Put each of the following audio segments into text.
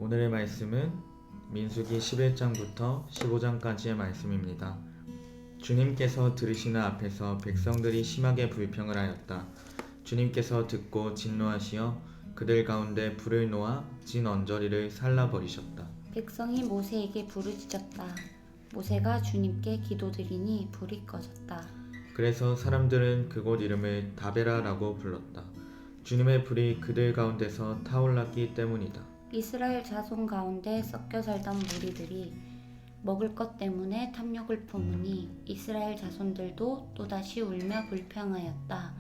오늘의 말씀은 민수기 11장부터 15장까지의 말씀입니다. 주님께서 들으시는 앞에서 백성들이 심하게 불평을 하였다. 주님께서 듣고 진노하시어 그들 가운데 불을 놓아 진 언저리를 살라버리셨다. 백성이 모세에게 부르짖었다. 모세가 주님께 기도드리니 불이 꺼졌다. 그래서 사람들은 그곳 이름을 다베라라고 불렀다. 주님의 불이 그들 가운데서 타올랐기 때문이다. 이스라엘 자손 가운데 섞여 살던 무리들이 먹을 것 때문에 탐욕을 품으니 이스라엘 자손들도 또다시 울며 불평하였다.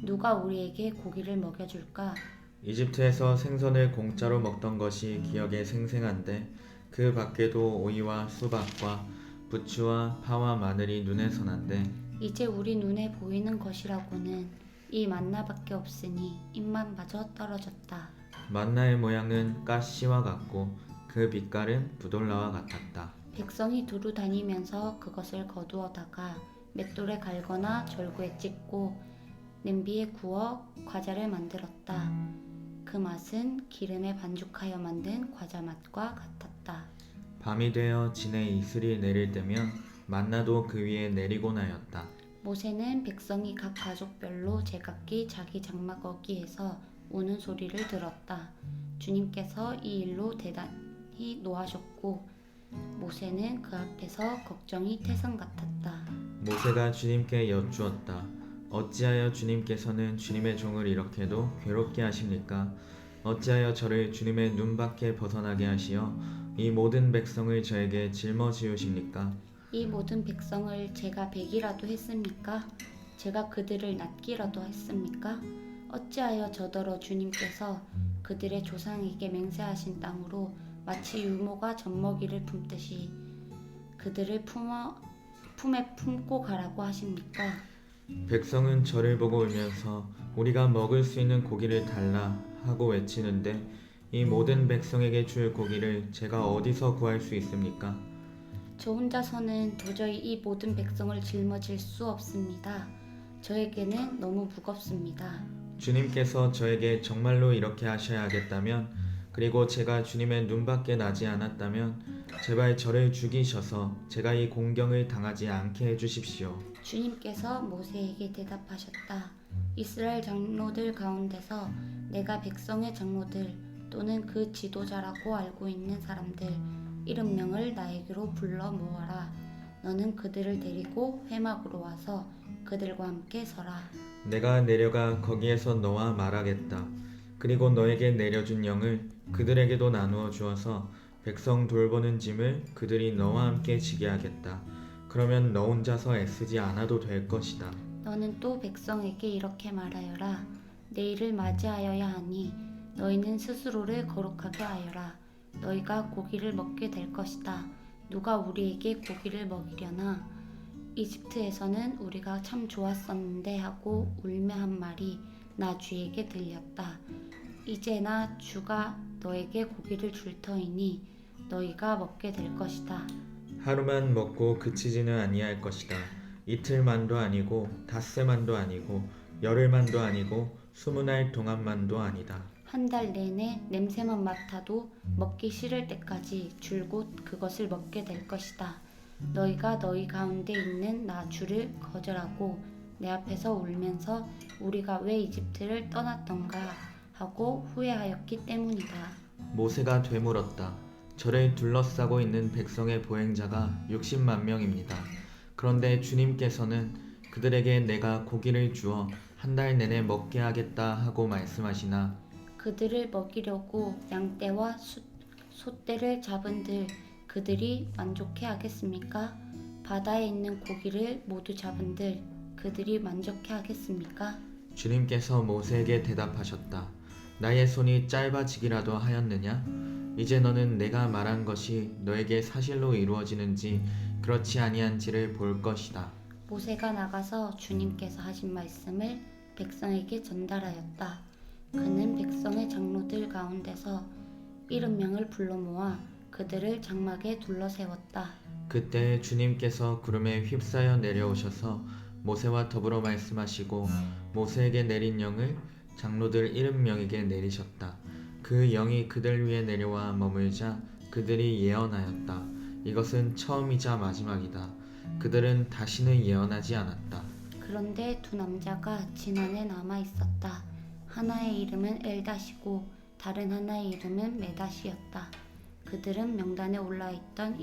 누가 우리에게 고기를 먹여줄까? 이집트에서 생선을 공짜로 먹던 것이 기억에 생생한데 그 밖에도 오이와 수박과 부추와 파와 마늘이 눈에 선한데 이제 우리 눈에 보이는 것이라고는 이 만나밖에 없으니 입만 마저 떨어졌다. 만나의 모양은 가시와 같고 그 빛깔은 부돌라와 같았다. 백성이 두루 다니면서 그것을 거두어다가 맷돌에 갈거나 절구에 찢고 냄비에 구워 과자를 만들었다. 그 맛은 기름에 반죽하여 만든 과자 맛과 같았다. 밤이 되어 진에 이슬이 내릴 때면 만나도 그 위에 내리곤 하였다. 모세는 백성이 각 가족별로 제각기 자기 장막 어귀에서 우는 소리를 들었다. 주님께서 이 일로 대단히 노하셨고 모세는 그 앞에서 걱정이 태산 같았다. 모세가 주님께 여쭈었다. 어찌하여 주님께서는 주님의 종을 이렇게도 괴롭게 하십니까? 어찌하여 저를 주님의 눈밖에 벗어나게 하시어 이 모든 백성을 저에게 짊어지우십니까? 이 모든 백성을 제가 베기라도 했습니까? 제가 그들을 낫기라도 했습니까? 어찌하여 저더러 주님께서 그들의 조상에게 맹세하신 땅으로 마치 유모가 젖먹이를 품듯이 그들을 품에 품고 가라고 하십니까? 백성은 저를 보고 울면서 우리가 먹을 수 있는 고기를 달라 하고 외치는데 이 모든 백성에게 줄 고기를 제가 어디서 구할 수 있습니까? 저 혼자서는 도저히 이 모든 백성을 짊어질 수 없습니다. 저에게는 너무 무겁습니다. 주님께서 저에게 정말로 이렇게 하셔야 하겠다면 그리고 제가 주님의 눈밖에 나지 않았다면 제발 저를 죽이셔서 제가 이 공경을 당하지 않게 해주십시오. 주님께서 모세에게 대답하셨다. 이스라엘 장로들 가운데서 내가 백성의 장로들 또는 그 지도자라고 알고 있는 사람들 70명을 나에게로 불러 모아라. 너는 그들을 데리고 회막으로 와서 그들과 함께 서라. 내가 내려가 거기에서 너와 말하겠다. 그리고 너에게 내려준 영을 그들에게도 나누어 주어서 백성 돌보는 짐을 그들이 너와 함께 지게 하겠다. 그러면 너 혼자서 애쓰지 않아도 될 것이다. 너는 또 백성에게 이렇게 말하여라. 내일을 맞이하여야 하니 너희는 스스로를 거룩하게 하여라. 너희가 고기를 먹게 될 것이다. 누가 우리에게 고기를 먹이려나? 이집트에서는 우리가 참 좋았었는데 하고 울며 한 말이 나 주에게 들렸다. 이제 나 주가 너에게 고기를 줄 터이니 너희가 먹게 될 것이다. 하루만 먹고 그치지는 아니할 것이다. 이틀만도 아니고 닷새만도 아니고 열흘만도 아니고 20날 동안만도 아니다. 한 달 내내 냄새만 맡아도 먹기 싫을 때까지 줄곧 그것을 먹게 될 것이다. 너희가 너희 가운데 있는 나 주를 거절하고 내 앞에서 울면서 우리가 왜 이집트를 떠났던가 하고 후회하였기 때문이다. 모세가 되물었다. 저를 둘러싸고 있는 백성의 보행자가 60만 명입니다. 그런데 주님께서는 그들에게 내가 고기를 주어 한 달 내내 먹게 하겠다 하고 말씀하시나 그들을 먹이려고 양떼와 소떼를 잡은들 그들이 만족해 하겠습니까? 바다에 있는 고기를 모두 잡은들 그들이 만족해 하겠습니까? 주님께서 모세에게 대답하셨다. 나의 손이 짧아지기라도 하였느냐? 이제 너는 내가 말한 것이 너에게 사실로 이루어지는지 그렇지 아니한지를 볼 것이다. 모세가 나가서 주님께서 하신 말씀을 백성에게 전달하였다. 그는 백성의 장로들 가운데서 70명을 불러 모아 그들을 장막에 둘러세웠다. 그때 주님께서 구름에 휩싸여 내려오셔서 모세와 더불어 말씀하시고 모세에게 내린 영을 장로들 70명에게 내리셨다. 그 영이 그들 위에 내려와 머물자 그들이 예언하였다. 이것은 처음이자 마지막이다. 그들은 다시는 예언하지 않았다. 그런데 두 남자가 진 안에 남아 있었다. 하나의 이름은 엘닷이고 다른 하나의 이름은 메닷이었다. 그들은 명단에 올라있던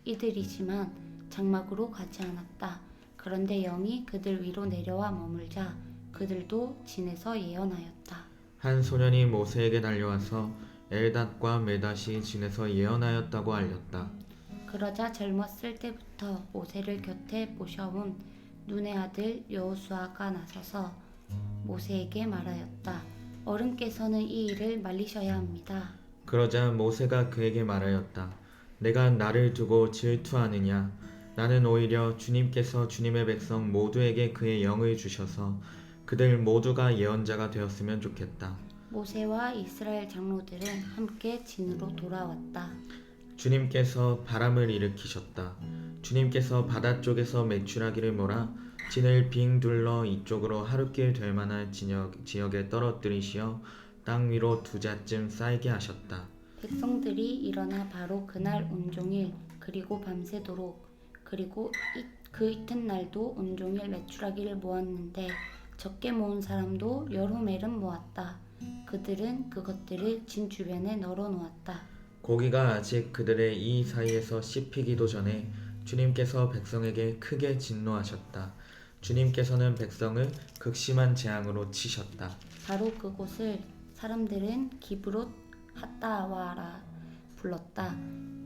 이들이지만 장막으로 가지 않았다. 그런데 영이 그들 위로 내려와 머물자 그들도 진에서 예언하였다. 한 소년이 모세에게 달려와서 엘닷과 메닷이 진에서 예언하였다고 알렸다. 그러자 젊었을 때부터 모세를 곁에 모셔온 눈의 아들 여호수아가 나서서 모세에게 말하였다. 어른께서는 이 일을 말리셔야 합니다. 그러자 모세가 그에게 말하였다. 내가 나를 두고 질투하느냐? 나는 오히려 주님께서 주님의 백성 모두에게 그의 영을 주셔서 그들 모두가 예언자가 되었으면 좋겠다. 모세와 이스라엘 장로들은 함께 진으로 돌아왔다. 주님께서 바람을 일으키셨다. 주님께서 바다 쪽에서 메추라기를 몰아 진을 빙 둘러 이쪽으로 하룻길 될 만한 지역에 떨어뜨리시어 땅 위로 두 자쯤 쌓이게 하셨다. 백성들이 일어나 바로 그날 온종일 그리고 밤새도록 그리고 그 이튿날도 온종일 메추라기를 모았는데 적게 모은 사람도 여러 멜은 모았다. 그들은 그것들을 진 주변에 널어 놓았다. 고기가 아직 그들의 이 사이에서 씹히기도 전에 주님께서 백성에게 크게 진노하셨다. 주님께서는 백성을 극심한 재앙으로 치셨다. 바로 그곳을 사람들은 기브롯 핫다와라 불렀다.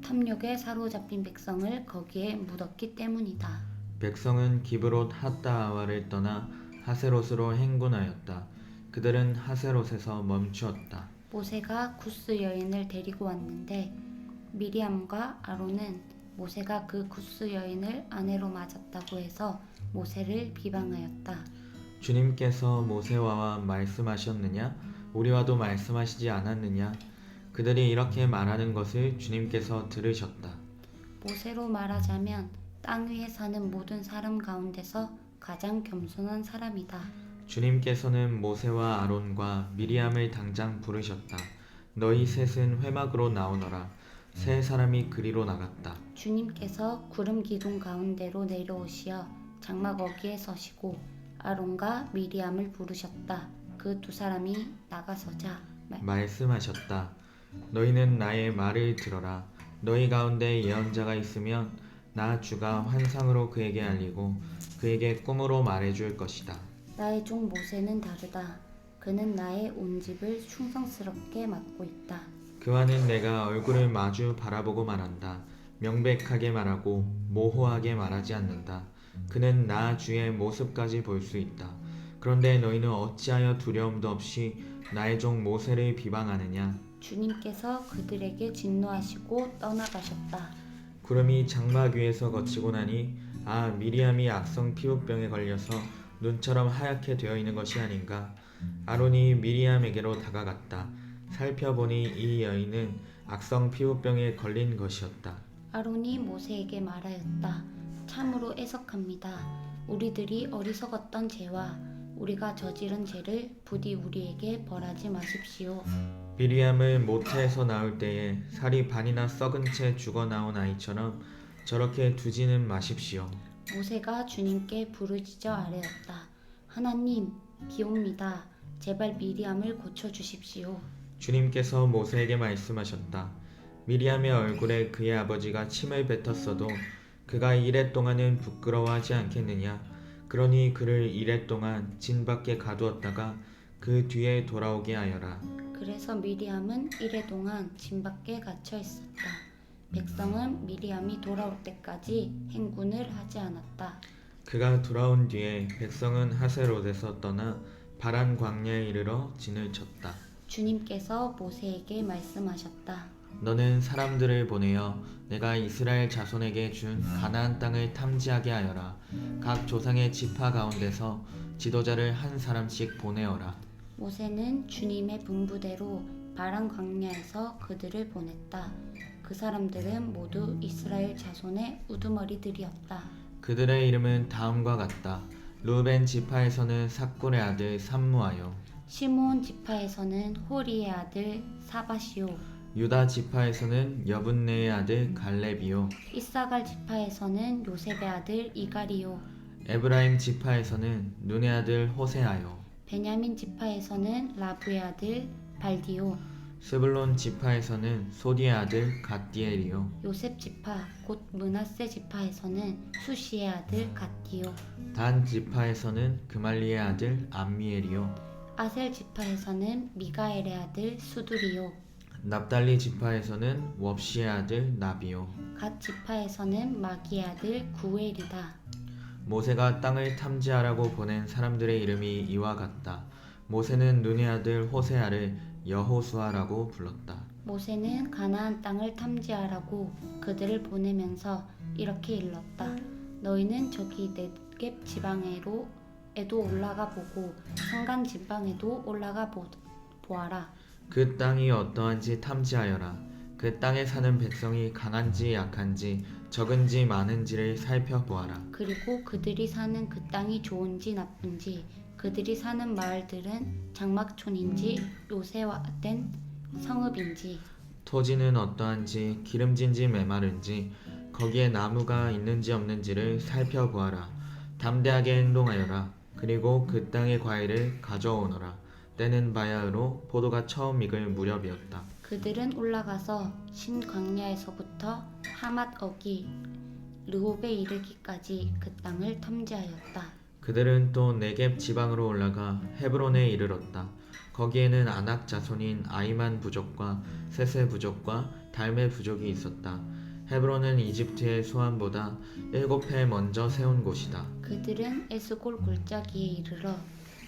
탐욕에 사로잡힌 백성을 거기에 묻었기 때문이다. 백성은 기브롯 핫다아와를 떠나 하세롯으로 행군하였다. 그들은 하세롯에서 멈추었다. 모세가 구스 여인을 데리고 왔는데 미리암과 아론은 모세가 그 구스 여인을 아내로 맞았다고 해서 모세를 비방하였다. 주님께서 모세와 말씀하셨느냐? 우리와도 말씀하시지 않았느냐? 그들이 이렇게 말하는 것을 주님께서 들으셨다. 모세로 말하자면 땅 위에 사는 모든 사람 가운데서 가장 겸손한 사람이다. 주님께서는 모세와 아론과 미리암을 당장 부르셨다. 너희 셋은 회막으로 나오너라. 세 사람이 그리로 나갔다. 주님께서 구름 기둥 가운데로 내려오시어 장막 어귀에 서시고 아론과 미리암을 부르셨다. 그 두 사람이 나가서자 말씀하셨다. 너희는 나의 말을 들어라. 너희 가운데 예언자가 있으면 나 주가 환상으로 그에게 알리고 그에게 꿈으로 말해줄 것이다. 나의 종 모세는 다르다. 그는 나의 온 집을 충성스럽게 맡고 있다. 그와는 내가 얼굴을 마주 바라보고 말한다. 명백하게 말하고 모호하게 말하지 않는다. 그는 나 주의 모습까지 볼 수 있다. 그런데 너희는 어찌하여 두려움도 없이 나의 종 모세를 비방하느냐? 주님께서 그들에게 진노하시고 떠나가셨다. 구름이 장막 위에서 거치고 나니 미리암이 악성 피부병에 걸려서 눈처럼 하얗게 되어 있는 것이 아닌가? 아론이 미리암에게로 다가갔다. 살펴보니 이 여인은 악성 피부병에 걸린 것이었다. 아론이 모세에게 말하였다. 참으로 애석합니다. 우리들이 어리석었던 죄와 우리가 저지른 죄를 부디 우리에게 벌하지 마십시오. 미리암을 모태에서 나올 때에 살이 반이나 썩은 채 죽어 나온 아이처럼 저렇게 두지는 마십시오. 모세가 주님께 부르짖어 아뢰었다. 하나님, 비옵니다. 제발 미리암을 고쳐주십시오. 주님께서 모세에게 말씀하셨다. 미리암의 얼굴에 그의 아버지가 침을 뱉었어도 그가 이래 동안은 부끄러워하지 않겠느냐? 그러니 그를 이래 동안 진 밖에 가두었다가 그 뒤에 돌아오게 하여라. 그래서 미리암은 이래 동안 진 밖에 갇혀 있었다. 백성은 미리암이 돌아올 때까지 행군을 하지 않았다. 그가 돌아온 뒤에 백성은 하세롯에서 떠나 바란 광야에 이르러 진을 쳤다. 주님께서 모세에게 말씀하셨다. 너는 사람들을 보내어 내가 이스라엘 자손에게 준 가나안 땅을 탐지하게 하여라. 각 조상의 지파 가운데서 지도자를 한 사람씩 보내어라. 모세는 주님의 분부대로 바란 광야에서 그들을 보냈다. 그 사람들은 모두 이스라엘 자손의 우두머리들이었다. 그들의 이름은 다음과 같다. 루벤 지파에서는 삭굴의 아들 삼무하요. 시므온 지파에서는 호리의 아들 사밧이요 유다 지파에서는 여분네의 아들 갈렙이요 이사갈 지파에서는 요셉의 아들 이갈이요 에브라임 지파에서는 눈의 아들 호세아요 베냐민 지파에서는 라브의 아들 발디요 스불론 지파에서는 소디의 아들 갓디엘이요 요셉 지파 곧 므낫세 지파에서는 수시의 아들 갓디요 단 지파에서는 그말리의 아들 암미엘이요 아셀 지파에서는 미가엘의 아들 수두리요 납달리 지파에서는 웁시의 아들 나비요 갓 지파에서는 마기의 아들 구엘이다. 모세가 땅을 탐지하라고 보낸 사람들의 이름이 이와 같다. 모세는 눈의 아들 호세아를 여호수아라고 불렀다. 모세는 가나안 땅을 탐지하라고 그들을 보내면서 이렇게 일렀다. 너희는 저기 네겝 지방에도 올라가 보고 산간 지방에도 올라가 보아라. 그 땅이 어떠한지 탐지하여라. 그 땅에 사는 백성이 강한지 약한지 적은지 많은지를 살펴보아라. 그리고 그들이 사는 그 땅이 좋은지 나쁜지 그들이 사는 마을들은 장막촌인지 요새화된 성읍인지 토지는 어떠한지 기름진지 메마른지 거기에 나무가 있는지 없는지를 살펴보아라. 담대하게 행동하여라. 그리고 그 땅의 과일을 가져오너라. 때는 바야흐로 포도가 처음 익을 무렵이었다. 그들은 올라가서 신광야에서부터 하맛 어기 르홉에 이르기까지 그 땅을 탐지하였다. 그들은 또 네겝 지방으로 올라가 헤브론에 이르렀다. 거기에는 아낙 자손인 아이만 부족과 세세 부족과 달메 부족이 있었다. 헤브론은 이집트의 수완보다 7배 먼저 세운 곳이다. 그들은 에스골 골짜기에 이르러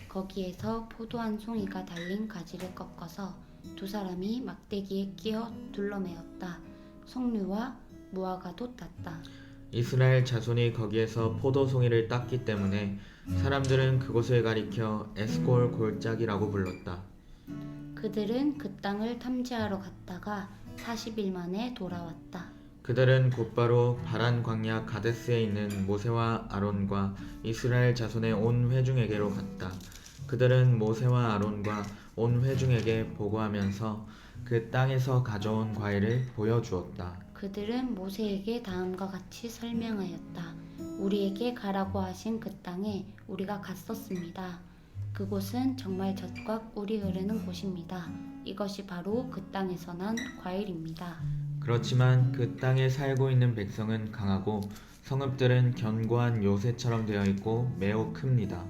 거기에서 포도 한 송이가 달린 가지를 꺾어서 두 사람이 막대기에 끼어 둘러매었다. 석류와 무화과도 땄다. 이스라엘 자손이 거기에서 포도송이를 땄기 때문에 사람들은 그곳을 가리켜 에스골 골짜기라고 불렀다. 그들은 그 땅을 탐지하러 갔다가 40일 만에 돌아왔다. 그들은 곧바로 바란 광야 가데스에 있는 모세와 아론과 이스라엘 자손의 온 회중에게로 갔다. 그들은 모세와 아론과 온 회중에게 보고하면서 그 땅에서 가져온 과일을 보여주었다. 그들은 모세에게 다음과 같이 설명하였다. 우리에게 가라고 하신 그 땅에 우리가 갔었습니다. 그곳은 정말 젖과 꿀이 흐르는 곳입니다. 이것이 바로 그 땅에서 난 과일입니다. 그렇지만 그 땅에 살고 있는 백성은 강하고 성읍들은 견고한 요새처럼 되어 있고 매우 큽니다.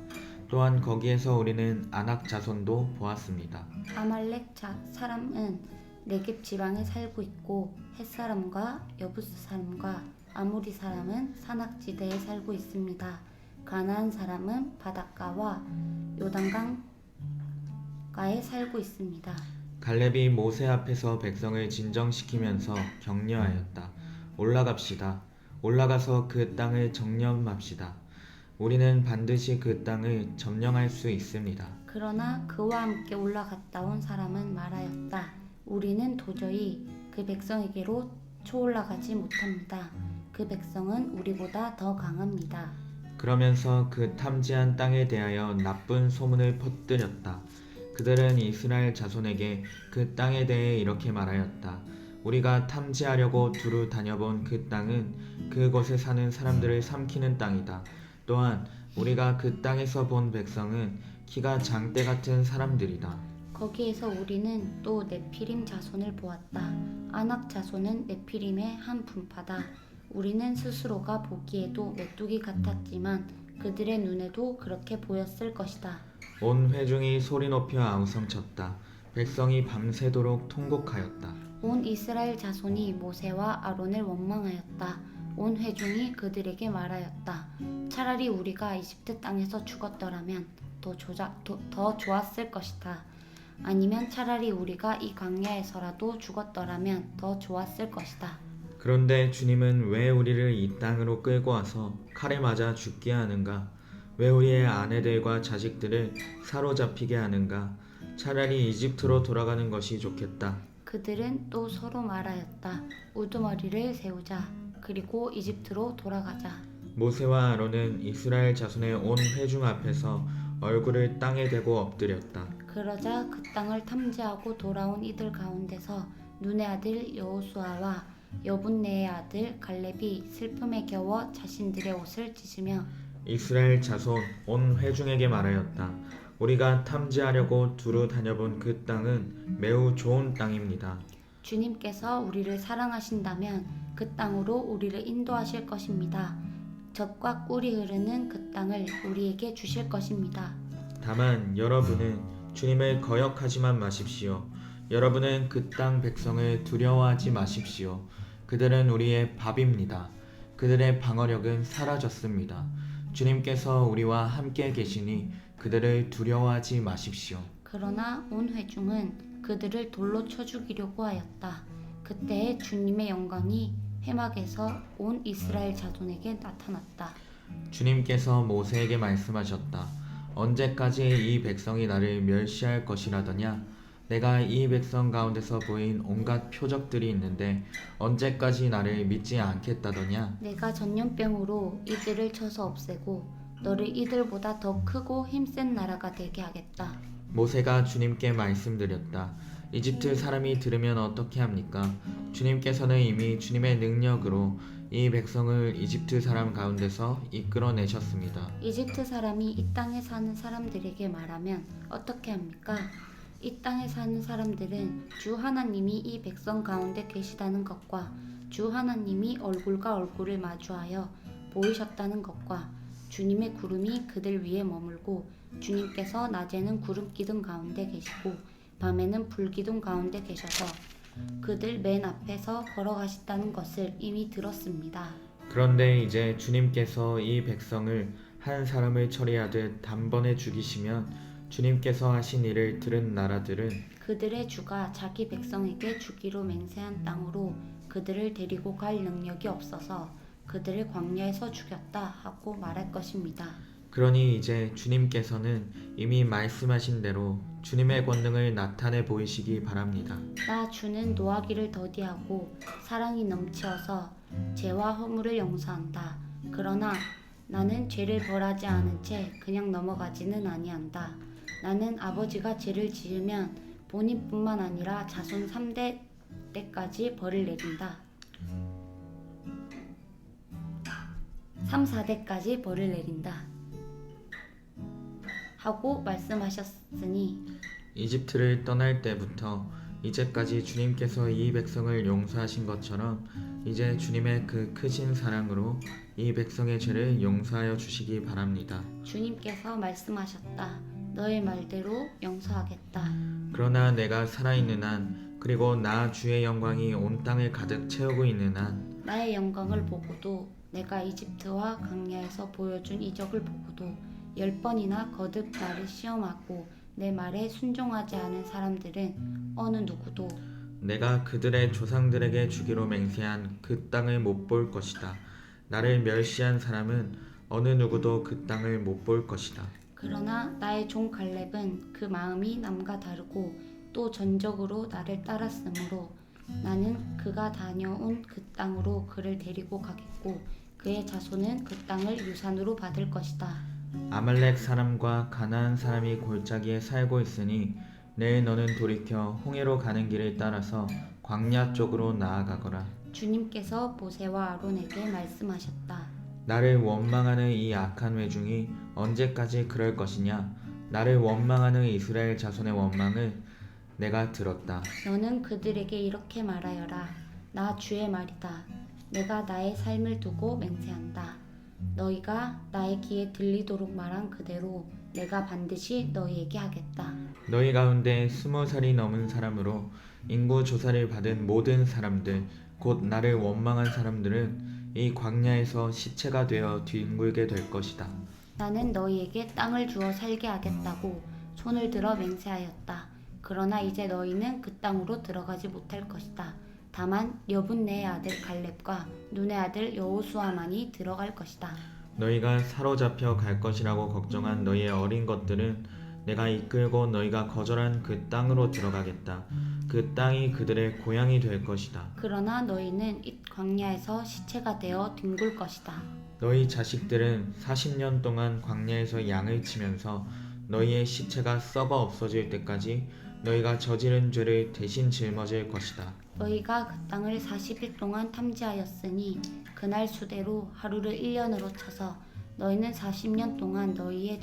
또한 거기에서 우리는 아낙 자손도 보았습니다. 아말렉 사람은 네겝 지방에 살고 있고 헷 사람과 여부스 사람과 아모리 사람은 산악지대에 살고 있습니다. 가나안 사람은 바닷가와 요단강가에 살고 있습니다. 갈렙이 모세 앞에서 백성을 진정시키면서 격려하였다. 올라갑시다. 올라가서 그 땅을 정념합시다. 우리는 반드시 그 땅을 점령할 수 있습니다. 그러나 그와 함께 올라갔다 온 사람은 말하였다. 우리는 도저히 그 백성에게로 초올라가지 못합니다. 그 백성은 우리보다 더 강합니다. 그러면서 그 탐지한 땅에 대하여 나쁜 소문을 퍼뜨렸다. 그들은 이스라엘 자손에게 그 땅에 대해 이렇게 말하였다. 우리가 탐지하려고 두루 다녀본 그 땅은 그곳에 사는 사람들을 삼키는 땅이다. 또한 우리가 그 땅에서 본 백성은 키가 장대 같은 사람들이다. 거기에서 우리는 또 네피림 자손을 보았다. 아낙 자손은 네피림의 한 분파다. 우리는 스스로가 보기에도 메뚜기 같았지만 그들의 눈에도 그렇게 보였을 것이다. 온 회중이 소리 높여 아우성쳤다. 백성이 밤새도록 통곡하였다. 온 이스라엘 자손이 모세와 아론을 원망하였다. 온 회중이 그들에게 말하였다. 차라리 우리가 이집트 땅에서 죽었더라면 더 좋았을 것이다. 아니면 차라리 우리가 이 광야에서라도 죽었더라면 더 좋았을 것이다. 그런데 주님은 왜 우리를 이 땅으로 끌고 와서 칼에 맞아 죽게 하는가? 왜 우리의 아내들과 자식들을 사로잡히게 하는가? 차라리 이집트로 돌아가는 것이 좋겠다. 그들은 또 서로 말하였다. 우두머리를 세우자. 그리고 이집트로 돌아가자. 모세와 아론은 이스라엘 자손의 온 회중 앞에서 얼굴을 땅에 대고 엎드렸다. 그러자 그 땅을 탐지하고 돌아온 이들 가운데서 눈의 아들 여호수아와 여분네의 아들 갈렙이 슬픔에 겨워 자신들의 옷을 찢으며 이스라엘 자손 온 회중에게 말하였다. 우리가 탐지하려고 두루 다녀본 그 땅은 매우 좋은 땅입니다. 주님께서 우리를 사랑하신다면 그 땅으로 우리를 인도하실 것입니다. 젖과 꿀이 흐르는 그 땅을 우리에게 주실 것입니다. 다만 여러분은 주님을 거역하지만 마십시오. 여러분은 그 땅 백성을 두려워하지 마십시오. 그들은 우리의 밥입니다. 그들의 방어력은 사라졌습니다. 주님께서 우리와 함께 계시니 그들을 두려워하지 마십시오. 그러나 온 회중은 그들을 돌로 쳐 죽이려고 하였다. 그때 주님의 영광이 회막에서 온 이스라엘 자손에게 나타났다. 주님께서 모세에게 말씀하셨다. 언제까지 이 백성이 나를 멸시할 것이라더냐? 내가 이 백성 가운데서 보인 온갖 표적들이 있는데 언제까지 나를 믿지 않겠다더냐? 내가 전염병으로 이들을 쳐서 없애고 너를 이들보다 더 크고 힘센 나라가 되게 하겠다. 모세가 주님께 말씀드렸다. 이집트 사람이 들으면 어떻게 합니까? 주님께서는 이미 주님의 능력으로 이 백성을 이집트 사람 가운데서 이끌어내셨습니다. 이집트 사람이 이 땅에 사는 사람들에게 말하면 어떻게 합니까? 이 땅에 사는 사람들은 주 하나님이 이 백성 가운데 계시다는 것과 주 하나님이 얼굴과 얼굴을 마주하여 보이셨다는 것과 주님의 구름이 그들 위에 머물고 주님께서 낮에는 구름 기둥 가운데 계시고 밤에는 불 기둥 가운데 계셔서 그들 맨 앞에서 걸어가신다는 것을 이미 들었습니다. 그런데 이제 주님께서 이 백성을 한 사람을 처리하듯 단번에 죽이시면 주님께서 하신 일을 들은 나라들은 그들의 주가 자기 백성에게 주기로 맹세한 땅으로 그들을 데리고 갈 능력이 없어서 그들을 광야에서 죽였다 하고 말할 것입니다. 그러니 이제 주님께서는 이미 말씀하신 대로 주님의 권능을 나타내 보이시기 바랍니다. 나 주는 노하기를 더디하고 사랑이 넘치어서 죄와 허물을 용서한다. 그러나 나는 죄를 벌하지 않은 채 그냥 넘어가지는 아니한다. 나는 아버지가 죄를 지으면 본인뿐만 아니라 자손 3대 때까지 벌을 내린다. 3, 4대까지 벌을 내린다. 하고 말씀하셨으니 이집트를 떠날 때부터 이제까지 주님께서 이 백성을 용서하신 것처럼 이제 주님의 그 크신 사랑으로 이 백성의 죄를 용서하여 주시기 바랍니다. 주님께서 말씀하셨다. 너의 말대로 용서하겠다. 그러나 내가 살아있는 한 그리고 나 주의 영광이 온 땅을 가득 채우고 있는 한 나의 영광을 보고도 내가 이집트와 광야에서 보여준 이적을 보고도 10번이나 거듭 나를 시험하고 내 말에 순종하지 않은 사람들은 어느 누구도 내가 그들의 조상들에게 주기로 맹세한 그 땅을 못 볼 것이다. 나를 멸시한 사람은 어느 누구도 그 땅을 못 볼 것이다. 그러나 나의 종 갈렙은 그 마음이 남과 다르고 또 전적으로 나를 따랐으므로 나는 그가 다녀온 그 땅으로 그를 데리고 가겠고 그의 자손은 그 땅을 유산으로 받을 것이다. 아말렉 사람과 가나안 사람이 골짜기에 살고 있으니 내일 너는 돌이켜 홍해로 가는 길을 따라서 광야 쪽으로 나아가거라. 주님께서 모세와 아론에게 말씀하셨다. 나를 원망하는 이 악한 회중이 언제까지 그럴 것이냐? 나를 원망하는 이스라엘 자손의 원망을 내가 들었다. 너는 그들에게 이렇게 말하여라. 나 주의 말이다. 내가 나의 삶을 두고 맹세한다. 너희가 나의 귀에 들리도록 말한 그대로 내가 반드시 너희에게 하겠다. 너희 가운데 20살이 넘은 사람으로 인구 조사를 받은 모든 사람들 곧 나를 원망한 사람들은 이 광야에서 시체가 되어 뒹굴게 될 것이다. 나는 너희에게 땅을 주어 살게 하겠다고 손을 들어 맹세하였다. 그러나 이제 너희는 그 땅으로 들어가지 못할 것이다. 다만 여분네의 아들 갈렙과 눈의 아들 여호수아만이 들어갈 것이다. 너희가 사로잡혀 갈 것이라고 걱정한 너희의 어린 것들은 내가 이끌고 너희가 거절한 그 땅으로 들어가겠다. 그 땅이 그들의 고향이 될 것이다. 그러나 너희는 이 광야에서 시체가 되어 뒹굴 것이다. 너희 자식들은 40년 동안 광야에서 양을 치면서 너희의 시체가 썩어 없어질 때까지 너희가 저지른 죄를 대신 짊어질 것이다. 너희가 그 땅을 40일 동안 탐지하였으니 그날 수대로 하루를 1년으로 쳐서 너희는 40년 동안 너희의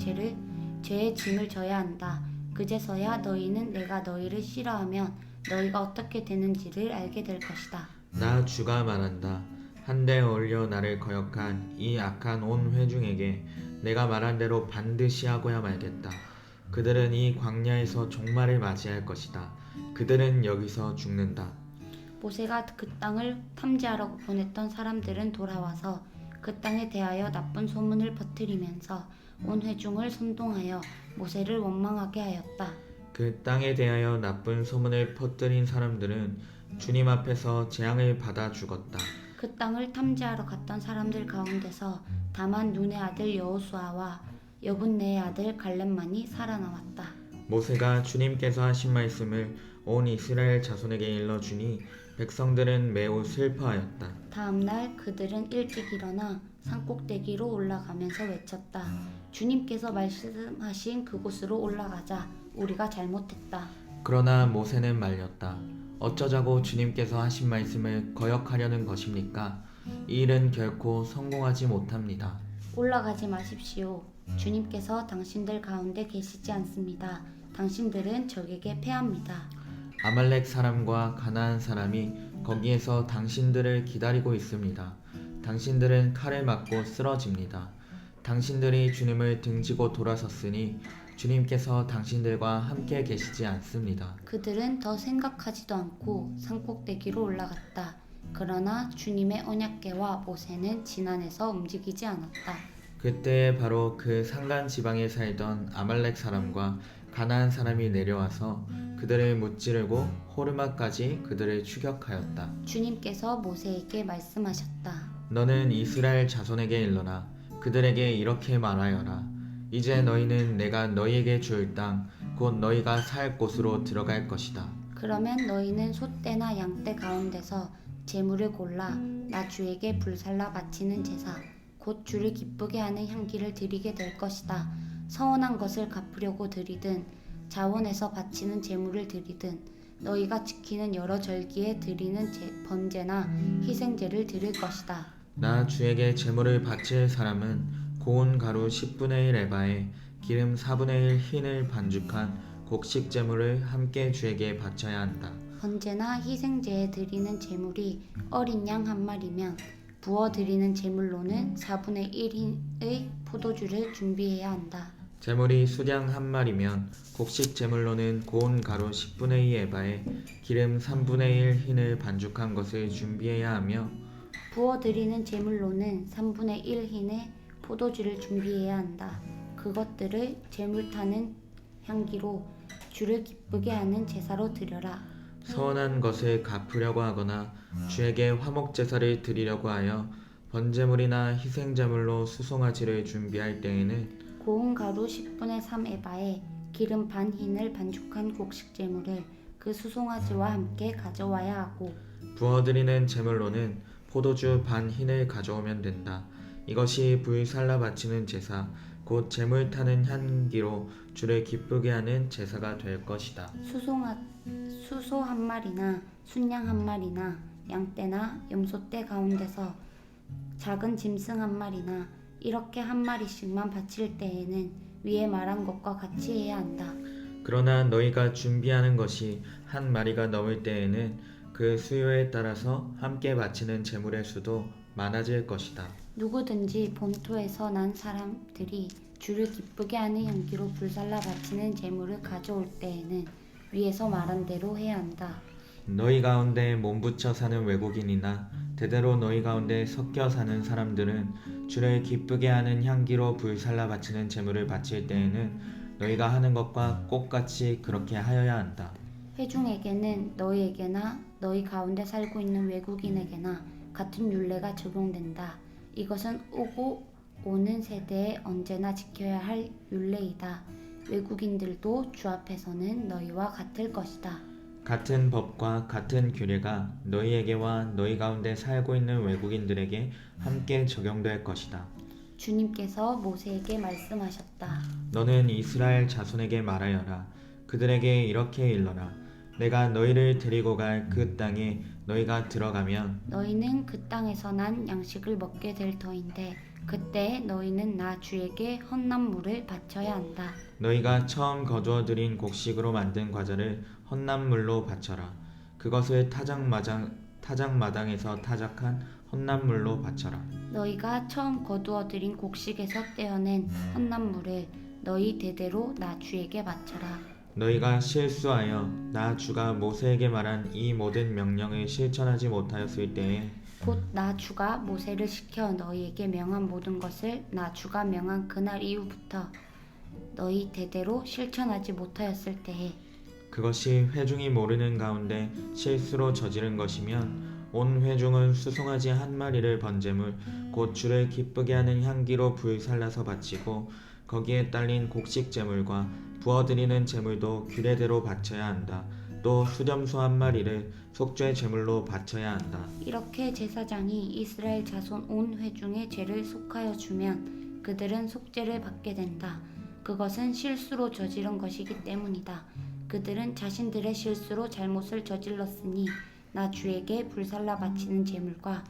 죄의 짐을 져야 한다. 그제서야 너희는 내가 너희를 싫어하면 너희가 어떻게 되는지를 알게 될 것이다. 나 주가 말한다. 한데 어울려 나를 거역한 이 악한 온 회중에게 내가 말한 대로 반드시 하고야 말겠다. 그들은 이 광야에서 종말을 맞이할 것이다. 그들은 여기서 죽는다. 모세가 그 땅을 탐지하러 보냈던 사람들은 돌아와서 그 땅에 대하여 나쁜 소문을 퍼뜨리면서 온 회중을 선동하여 모세를 원망하게 하였다. 그 땅에 대하여 나쁜 소문을 퍼뜨린 사람들은 주님 앞에서 재앙을 받아 죽었다. 그 땅을 탐지하러 갔던 사람들 가운데서 다만 눈의 아들 여호수아와 여분네의 아들 갈렙만이 살아남았다. 모세가 주님께서 하신 말씀을 온 이스라엘 자손에게 일러주니 백성들은 매우 슬퍼하였다. 다음 날 그들은 일찍 일어나 산꼭대기로 올라가면서 외쳤다. 주님께서 말씀하신 그곳으로 올라가자. 우리가 잘못했다. 그러나 모세는 말렸다. 어쩌자고 주님께서 하신 말씀을 거역하려는 것입니까? 이 일은 결코 성공하지 못합니다. 올라가지 마십시오. 주님께서 당신들 가운데 계시지 않습니다. 당신들은 적에게 패합니다. 아말렉 사람과 가나안 사람이 거기에서 당신들을 기다리고 있습니다. 당신들은 칼을 맞고 쓰러집니다. 당신들이 주님을 등지고 돌아섰으니 주님께서 당신들과 함께 계시지 않습니다. 그들은 더 생각하지도 않고 산꼭대기로 올라갔다. 그러나 주님의 언약궤와 모세는 지난해서 움직이지 않았다. 그때 바로 그 산간 지방에 살던 아말렉 사람과 가나안 사람이 내려와서 그들을 무찌르고 호르마까지 그들을 추격하였다. 주님께서 모세에게 말씀하셨다. 너는 이스라엘 자손에게 일러라. 그들에게 이렇게 말하여라. 이제 너희는 내가 너희에게 줄 땅, 곧 너희가 살 곳으로 들어갈 것이다. 그러면 너희는 소떼나 양떼 가운데서 제물을 골라 나 주에게 불살라 바치는 제사, 곧 주를 기쁘게 하는 향기를 드리게 될 것이다. 서원한 것을 갚으려고 드리든 자원해서 바치는 제물을 드리든 너희가 지키는 여러 절기에 드리는 번제나 희생제를 드릴 것이다. 나 주에게 제물을 바칠 사람은 고운 가루 10분의 1 에바에 기름 4분의 1 흰을 반죽한 곡식 제물을 함께 주에게 바쳐야 한다. 번제나 희생제에 드리는 제물이 어린 양 한 마리면 부어 드리는 제물로는 4분의 1의 포도주를 준비해야 한다. 제물이 수량 한 마리면 곡식 제물로는 고운 가루 10분의 2 에바에 기름 3분의 1 흰을 반죽한 것을 준비해야 하며 부어 드리는 제물로는 3분의 1 흰의 포도주를 준비해야 한다. 그것들을 제물 타는 향기로 주를 기쁘게 하는 제사로 드려라. 서원한 것을 갚으려고 하거나 주에게 화목 제사를 드리려고 하여 번제물이나 희생제물로 수송아지를 준비할 때에는 고운 가루 10분의 3 에바에 기름 반 흰을 반죽한 곡식 제물을 그 수송아지와 함께 가져와야 하고 부어드리는 제물로는 포도주 반 흰을 가져오면 된다. 이것이 불살라 바치는 제사, 곧 제물 타는 향기로 주를 기쁘게 하는 제사가 될 것이다. 수소 한 마리나 순양 한 마리나 양떼나 염소떼 가운데서 작은 짐승 한 마리나 이렇게 한 마리씩만 바칠 때에는 위에 말한 것과 같이 해야 한다. 그러나 너희가 준비하는 것이 한 마리가 넘을 때에는 그 수요에 따라서 함께 바치는 제물의 수도 많아질 것이다. 누구든지 본토에서 난 사람들이 주를 기쁘게 하는 향기로 불살라 바치는 제물을 가져올 때에는 위에서 말한 대로 해야 한다. 너희 가운데 몸붙여 사는 외국인이나 대대로 너희 가운데 섞여 사는 사람들은 주를 기쁘게 하는 향기로 불살라 바치는 제물을 바칠 때에는 너희가 하는 것과 똑같이 그렇게 하여야 한다. 회중에게는 너희에게나 너희 가운데 살고 있는 외국인에게나 같은 율례가 적용된다. 이것은 오고 오는 세대에 언제나 지켜야 할 율례이다. 외국인들도 주 앞에서는 너희와 같을 것이다. 같은 법과 같은 규례가 너희에게와 너희 가운데 살고 있는 외국인들에게 함께 적용될 것이다. 주님께서 모세에게 말씀하셨다. 너는 이스라엘 자손에게 말하여라. 그들에게 이렇게 일러라. 내가 너희를 데리고 갈 그 땅에 너희가 들어가면 너희는 그 땅에서 난 양식을 먹게 될 터인데 그때 너희는 나 주에게 헌납물을 바쳐야 한다. 너희가 처음 거두어 들인 곡식으로 만든 과자를 헌납물로 바쳐라. 그것을 타작마당에서 타작한 헌납물로 바쳐라. 너희가 처음 거두어 들인 곡식에서 떼어낸 헌납물을 너희 대대로 나 주에게 바쳐라. 너희가 실수하여 나 주가 모세에게 말한 이 모든 명령을 실천하지 못하였을 때에 곧 나 주가 모세를 시켜 너희에게 명한 모든 것을 나 주가 명한 그날 이후부터 너희 대대로 실천하지 못하였을 때에 그것이 회중이 모르는 가운데 실수로 저지른 것이면 온 회중은 수송아지 한 마리를 번제물 곧 주를 기쁘게 하는 향기로 불살라서 바치고 거기에 딸린 곡식 제물과 부어드리는 제물도 규례대로 바쳐야 한다. 또 수렴소 한 마리를 속죄 제물로 바쳐야 한다. 이렇게 제사장이 이스라엘 자손 온 회중의 죄를 속하여 주면 그들은 속죄를 받게 된다. 그것은 실수로 저지른 것이기 때문이다. 그들은 자신들의 실수로 잘못을 저질렀으니 나 주에게 불살라 바치는 제물과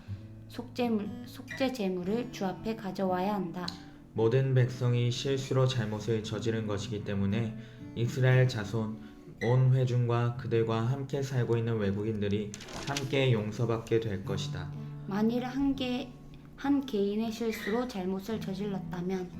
속죄 제물을 주 앞에 가져와야 한다. 모든 백성이 실수로 잘못을 저지른 것이기 때문에 이스라엘 자손 온 회중과 그들과 함께 살고 있는 외국인들이 함께 용서받게 될 것이다. 만일 한 개인의 실수로 잘못을 저질렀다면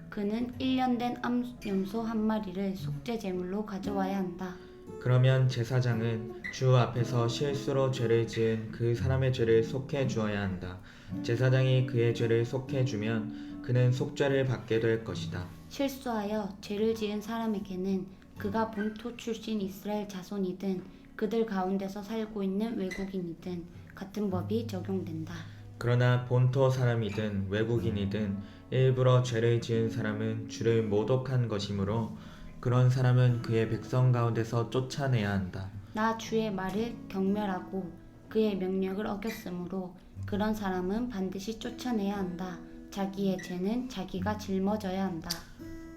그는 1년 된 암염소 한 마리를 속죄 제물로 가져와야 한다. 그러면 제사장은 주 앞에서 실수로 죄를 지은 그 사람의 죄를 속해 주어야 한다. 제사장이 그의 죄를 속해 주면 그는 속죄를 받게 될 것이다. 실수하여 죄를 지은 사람에게는 그가 본토 출신 이스라엘 자손이든 그들 가운데서 살고 있는 외국인이든 같은 법이 적용된다. 그러나 본토 사람이든 외국인이든 일부러 죄를 지은 사람은 주를 모독한 것이므로 그런 사람은 그의 백성 가운데서 쫓아내야 한다. 나 주의 말을 경멸하고 그의 명령을 어겼으므로 그런 사람은 반드시 쫓아내야 한다. 자기의 죄는 자기가 짊어져야 한다.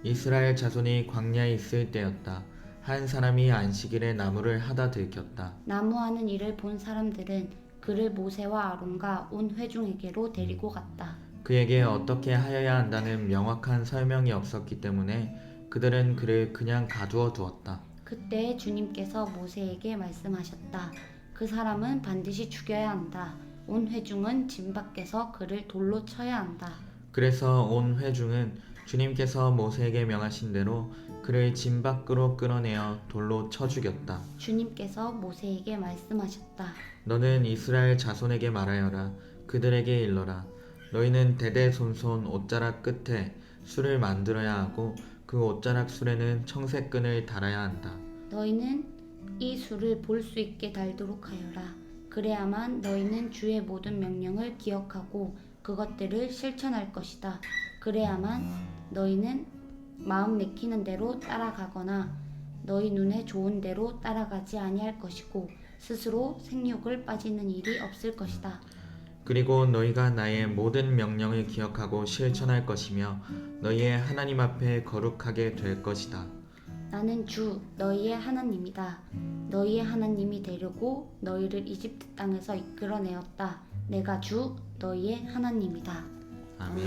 이스라엘 자손이 광야에 있을 때였다. 한 사람이 안식일에 나무를 하다 들켰다. 나무하는 일을 본 사람들은 그를 모세와 아론과 온 회중에게로 데리고 갔다. 그에게 어떻게 하여야 한다는 명확한 설명이 없었기 때문에 그들은 그를 그냥 가두어 두었다. 그때 주님께서 모세에게 말씀하셨다. 그 사람은 반드시 죽여야 한다. 온 회중은 진 밖에서 그를 돌로 쳐야 한다. 그래서 온 회중은 주님께서 모세에게 명하신 대로 그를 진 밖으로 끌어내어 돌로 쳐 죽였다. 주님께서 모세에게 말씀하셨다. 너는 이스라엘 자손에게 말하여라. 그들에게 일러라. 너희는 대대손손 옷자락 끝에 술을 만들어야 하고 그 옷자락 술에는 청색끈을 달아야 한다. 너희는 이 술을 볼 수 있게 달도록 하여라. 그래야만 너희는 주의 모든 명령을 기억하고 그것들을 실천할 것이다. 그래야만 너희는 마음 내키는 대로 따라가거나 너희 눈에 좋은 대로 따라가지 아니할 것이고 스스로 생육을 빠지는 일이 없을 것이다. 그리고 너희가 나의 모든 명령을 기억하고 실천할 것이며 너희의 하나님 앞에 거룩하게 될 것이다. 나는 주 너희의 하나님이다. 너희의 하나님이 되려고 너희를 이집트 땅에서 이끌어내었다. 내가 주 너희의 하나님이다. 아멘.